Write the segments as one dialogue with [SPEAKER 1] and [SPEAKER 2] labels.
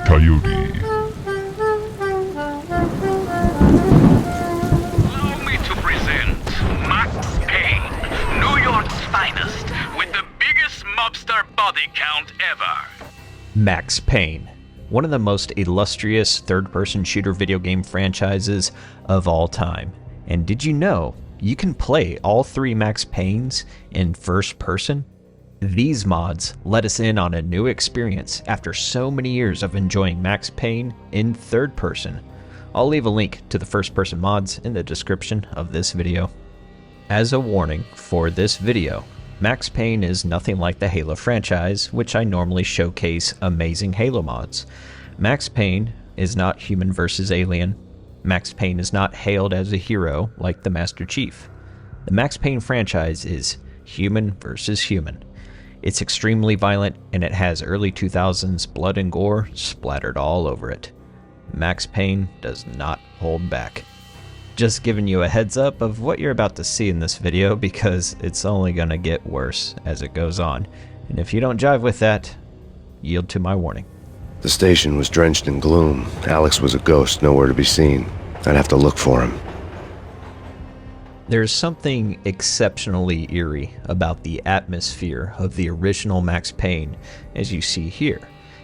[SPEAKER 1] Coyote.
[SPEAKER 2] Allow me to present Max Payne, New York's finest, with the biggest mobster body count ever.
[SPEAKER 3] Max Payne, one of the most illustrious third-person shooter video game franchises of all time. And did you know you can play all three Max Paynes in first person? These mods let us in on a new experience after so many years of enjoying Max Payne in third person. I'll leave a link to the first person mods in the description of this video. As a warning for this video, Max Payne is nothing like the Halo franchise, which I normally showcase amazing Halo mods. Max Payne is not human versus alien. Max Payne is not hailed as a hero like the Master Chief. The Max Payne franchise is human versus human. It's extremely violent, and it has early 2000s blood and gore splattered all over it. Max Payne does not hold back. Just giving you a heads up of what you're about to see in this video, because it's only gonna get worse as it goes on. And if you don't jive with that, yield to my warning.
[SPEAKER 4] The station was drenched in gloom. Alex was a ghost, nowhere to be seen. I'd have to look for him.
[SPEAKER 3] There's something exceptionally eerie about the atmosphere of the original Max Payne, as you see here.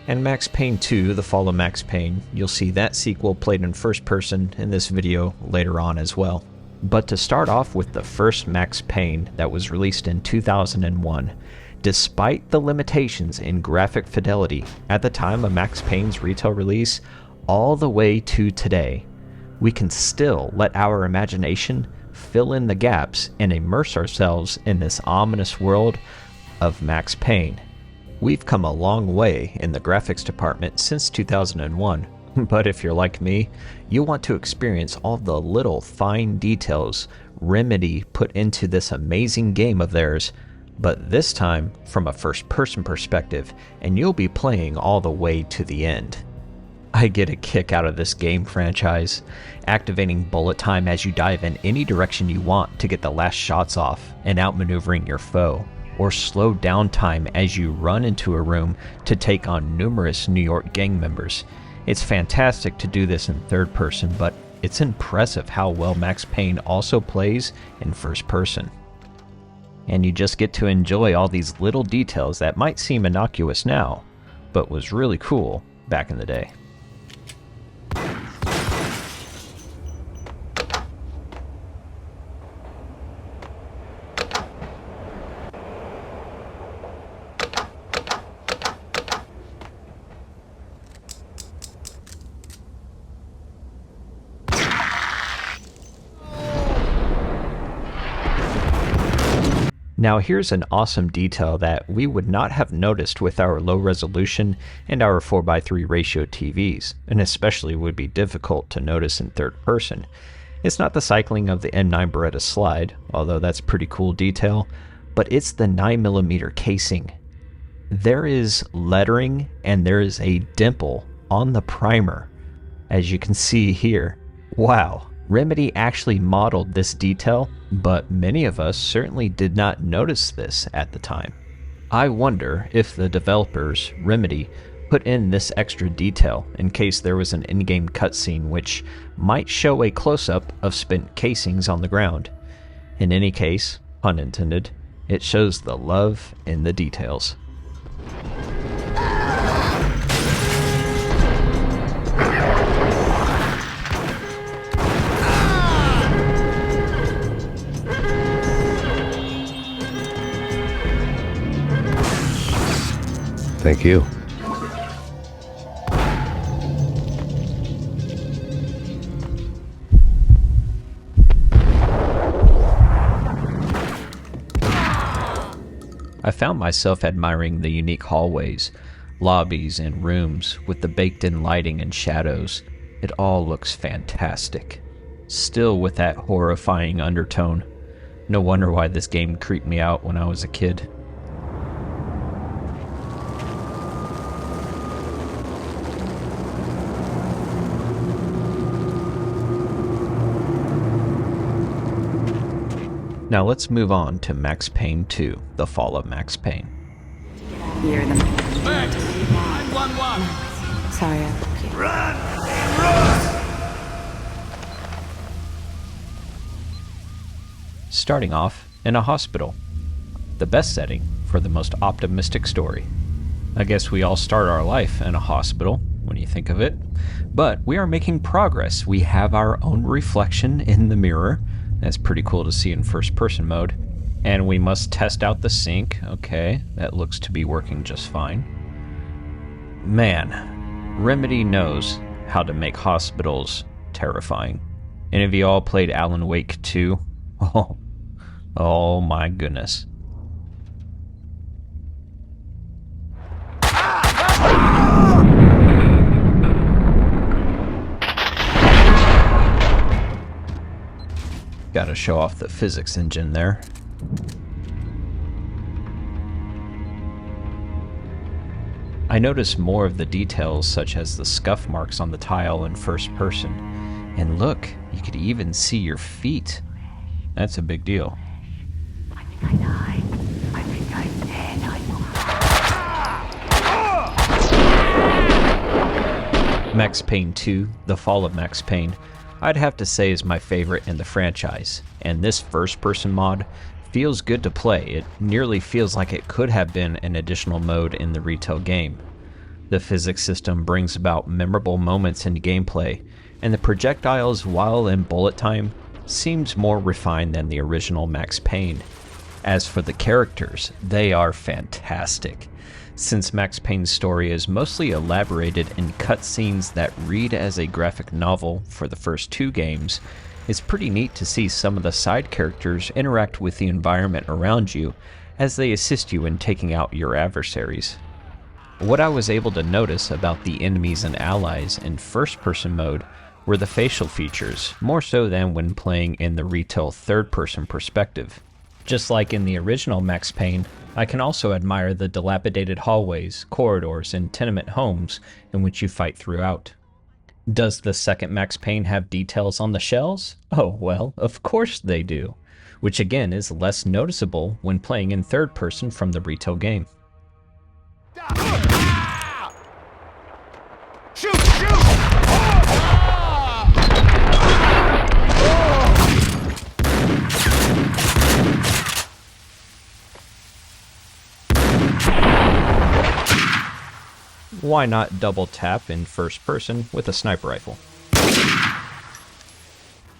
[SPEAKER 3] And Max Payne 2, The Fall of Max Payne, you'll see that sequel played in first person in this video later on as well. But to start off with the first Max Payne that was released in 2001, despite the limitations in graphic fidelity at the time of Max Payne's retail release, all the way to today, we can still let our imagination fill in the gaps and immerse ourselves in this ominous world of Max Payne. We've come a long way in the graphics department since 2001, but if you're like me, you'll want to experience all the little fine details Remedy put into this amazing game of theirs, but this time from a first-person perspective, and you'll be playing all the way to the end. I get a kick out of this game franchise, activating bullet time as you dive in any direction you want to get the last shots off and outmaneuvering your foe, or slow down time as you run into a room to take on numerous New York gang members. It's fantastic to do this in third person, but it's impressive how well Max Payne also plays in first person. And you just get to enjoy all these little details that might seem innocuous now, but was really cool back in the day. Now here's an awesome detail that we would not have noticed with our low resolution and our 4:3 ratio TVs, and especially would be difficult to notice in third person. It's not the cycling of the M9 Beretta slide, although that's a pretty cool detail, but it's the 9mm casing. There is lettering and there is a dimple on the primer, as you can see here. Wow. Remedy actually modeled this detail, but many of us certainly did not notice this at the time. I wonder if the developers, Remedy, put in this extra detail in case there was an in-game cutscene which might show a close-up of spent casings on the ground. In any case, pun intended, it shows the love in the details.
[SPEAKER 4] Thank you.
[SPEAKER 3] I found myself admiring the unique hallways, lobbies, and rooms with the baked-in lighting and shadows. It all looks fantastic. Still with that horrifying undertone. No wonder why this game creeped me out when I was a kid. Now let's move on to Max Payne 2, The Fall of Max Payne.
[SPEAKER 1] You're the
[SPEAKER 2] Bert, 911.
[SPEAKER 1] Sorry, I woke you.
[SPEAKER 3] Starting off in a hospital. The best setting for the most optimistic story. I guess we all start our life in a hospital, when you think of it. But we are making progress. We have our own reflection in the mirror. That's pretty cool to see in first-person mode. And we must test out the sink. Okay, that looks to be working just fine. Man, Remedy knows how to make hospitals terrifying. Any of you all played Alan Wake 2? Oh my goodness. Gotta show off the physics engine there. I noticed more of the details, such as the scuff marks on the tile in first person. And look, you could even see your feet. That's a big deal.
[SPEAKER 1] I think I died. I think I'm dead.
[SPEAKER 3] Max Payne 2, The Fall of Max Payne, I'd have to say is my favorite in the franchise, and this first-person mod feels good to play. It nearly feels like it could have been an additional mode in the retail game. The physics system brings about memorable moments in gameplay, and the projectiles, while in bullet time, seems more refined than the original Max Payne. As for the characters, they are fantastic. Since Max Payne's story is mostly elaborated in cutscenes that read as a graphic novel for the first two games, it's pretty neat to see some of the side characters interact with the environment around you as they assist you in taking out your adversaries. What I was able to notice about the enemies and allies in first-person mode were the facial features, more so than when playing in the retail third-person perspective. Just like in the original Max Payne, I can also admire the dilapidated hallways, corridors, and tenement homes in which you fight throughout. Does the second Max Payne have details on the shells? Oh, well, of course they do, which again is less noticeable when playing in third person from the retail game.
[SPEAKER 2] Shoot! Shoot!
[SPEAKER 3] Why not double tap in first person with a sniper rifle?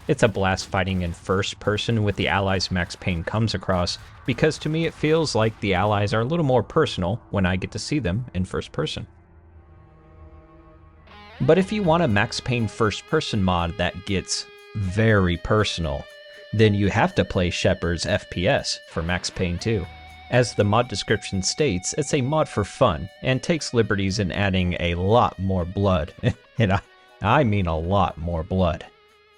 [SPEAKER 3] It's a blast fighting in first person with the allies Max Payne comes across, because to me it feels like the allies are a little more personal when I get to see them in first person. But if you want a Max Payne first person mod that gets very personal, then you have to play Shepard's FPS for Max Payne 2. As the mod description states, it's a mod for fun, and takes liberties in adding a lot more blood. And I mean a lot more blood.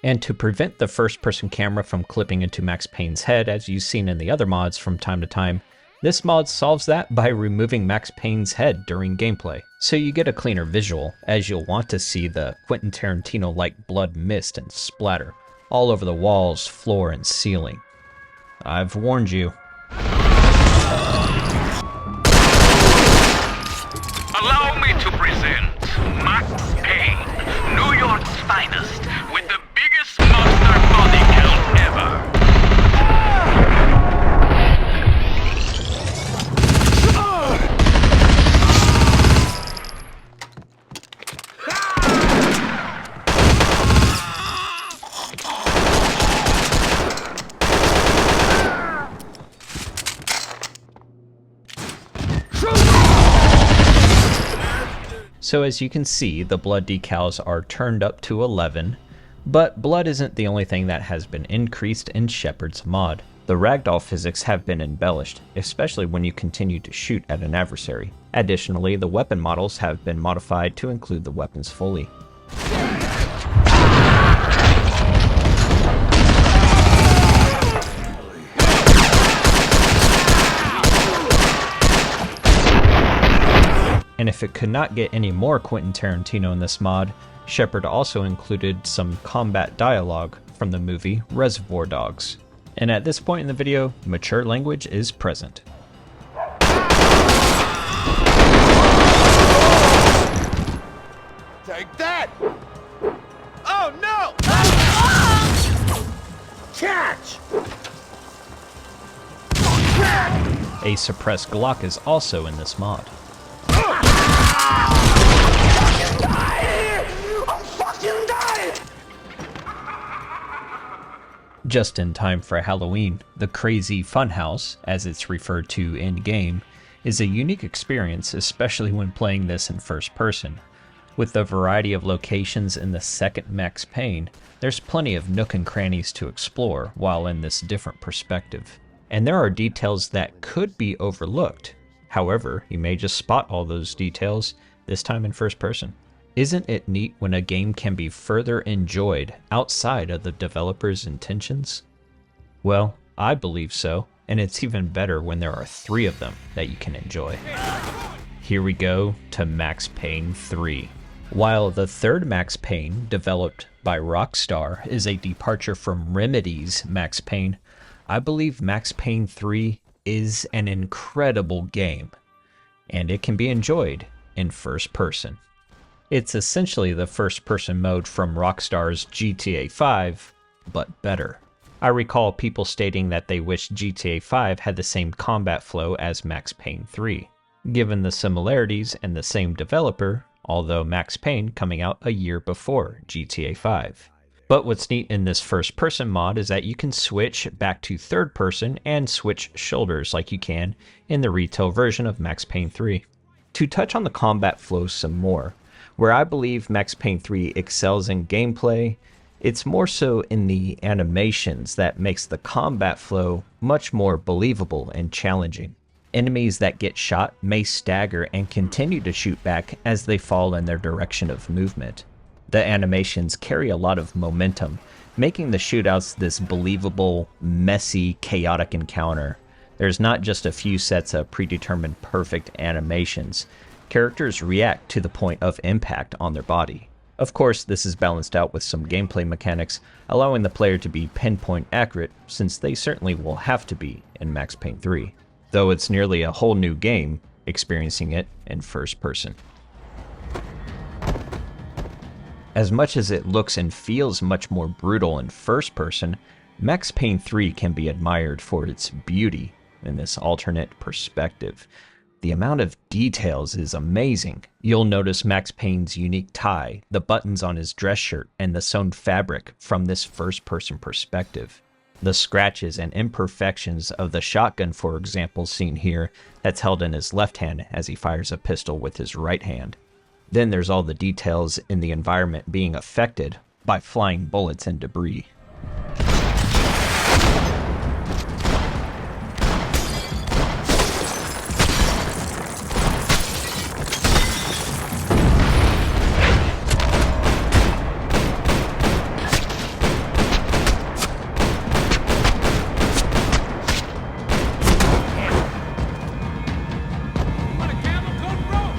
[SPEAKER 3] And to prevent the first-person camera from clipping into Max Payne's head, as you've seen in the other mods from time to time, this mod solves that by removing Max Payne's head during gameplay. So you get a cleaner visual, as you'll want to see the Quentin Tarantino-like blood mist and splatter all over the walls, floor, and ceiling. I've warned you.
[SPEAKER 2] Allow me to present Max Payne, New York's finest, with the biggest monster body count ever.
[SPEAKER 3] So as you can see, the blood decals are turned up to 11, but blood isn't the only thing that has been increased in Shepard's mod. The ragdoll physics have been embellished, especially when you continue to shoot at an adversary. Additionally, the weapon models have been modified to include the weapons fully. And if it could not get any more Quentin Tarantino in this mod, Shepard also included some combat dialogue from the movie Reservoir Dogs. And at this point in the video, mature language is present. A suppressed Glock is also in this mod. Just in time for Halloween, the Crazy Funhouse, as it's referred to in-game, is a unique experience, especially when playing this in first person. With the variety of locations in the second Max Payne, there's plenty of nook and crannies to explore while in this different perspective. And there are details that could be overlooked. However, you may just spot all those details, this time in first person. Isn't it neat when a game can be further enjoyed outside of the developer's intentions? Well, I believe so, and it's even better when there are 3 of them that you can enjoy. Here we go to Max Payne 3. While the third Max Payne, developed by Rockstar, is a departure from Remedy's Max Payne, I believe Max Payne 3 is an incredible game, and it can be enjoyed in first person. It's essentially the first-person mode from Rockstar's GTA 5, but better. I recall people stating that they wish GTA 5 had the same combat flow as Max Payne 3, given the similarities and the same developer, although Max Payne coming out a year before GTA 5. But what's neat in this first-person mod is that you can switch back to third-person and switch shoulders like you can in the retail version of Max Payne 3. To touch on the combat flow some more, where I believe Max Payne 3 excels in gameplay, it's more so in the animations that makes the combat flow much more believable and challenging. Enemies that get shot may stagger and continue to shoot back as they fall in their direction of movement. The animations carry a lot of momentum, making the shootouts this believable, messy, chaotic encounter. There's not just a few sets of predetermined perfect animations. Characters react to the point of impact on their body. Of course, this is balanced out with some gameplay mechanics, allowing the player to be pinpoint accurate, since they certainly will have to be in Max Payne 3. Though it's nearly a whole new game, experiencing it in first person. As much as it looks and feels much more brutal in first person, Max Payne 3 can be admired for its beauty in this alternate perspective. The amount of details is amazing. You'll notice Max Payne's unique tie, the buttons on his dress shirt, and the sewn fabric from this first-person perspective. The scratches and imperfections of the shotgun, for example, seen here, that's held in his left hand as he fires a pistol with his right hand. Then there's all the details in the environment being affected by flying bullets and debris.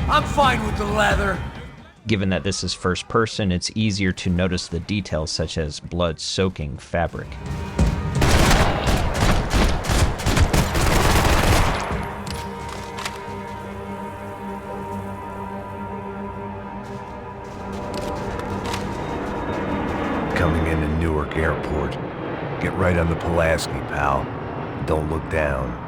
[SPEAKER 5] I'm fine with the leather.
[SPEAKER 3] Given that this is first person, it's easier to notice the details such as blood soaking fabric.
[SPEAKER 5] Coming into Newark Airport. Get right on the Pulaski, pal. Don't look down.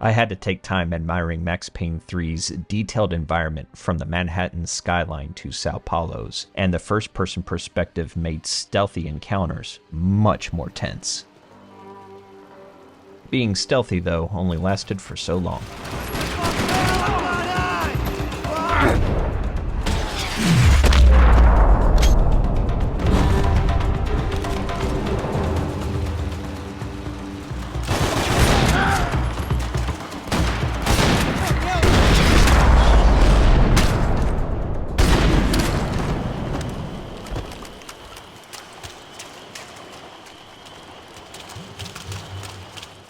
[SPEAKER 3] I had to take time admiring Max Payne 3's detailed environment from the Manhattan skyline to Sao Paulo's, and the first-person perspective made stealthy encounters much more tense. Being stealthy, though, only lasted for so long.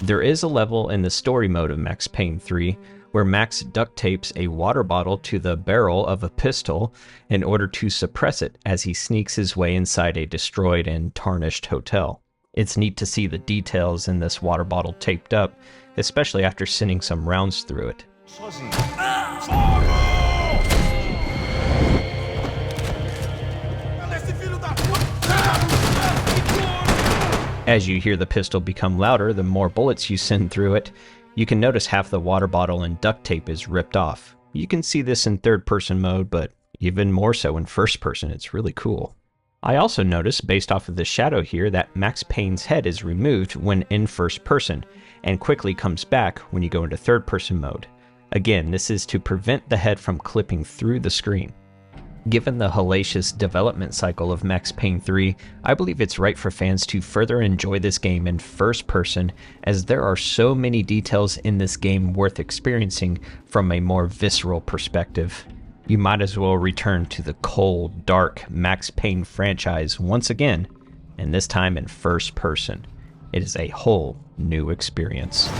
[SPEAKER 3] There is a level in the story mode of Max Payne 3 where Max duct tapes a water bottle to the barrel of a pistol in order to suppress it as he sneaks his way inside a destroyed and tarnished hotel. It's neat to see the details in this water bottle taped up, especially after sending some rounds through it. As you hear the pistol become louder, the more bullets you send through it. You can notice half the water bottle and duct tape is ripped off. You can see this in third-person mode, but even more so in first-person. It's really cool. I also noticed, based off of the shadow here, that Max Payne's head is removed when in first person, and quickly comes back when you go into third-person mode. Again, this is to prevent the head from clipping through the screen. Given the hellacious development cycle of Max Payne 3, I believe it's right for fans to further enjoy this game in first person, as there are so many details in this game worth experiencing from a more visceral perspective. You might as well return to the cold, dark Max Payne franchise once again, and this time in first person. It is a whole new experience.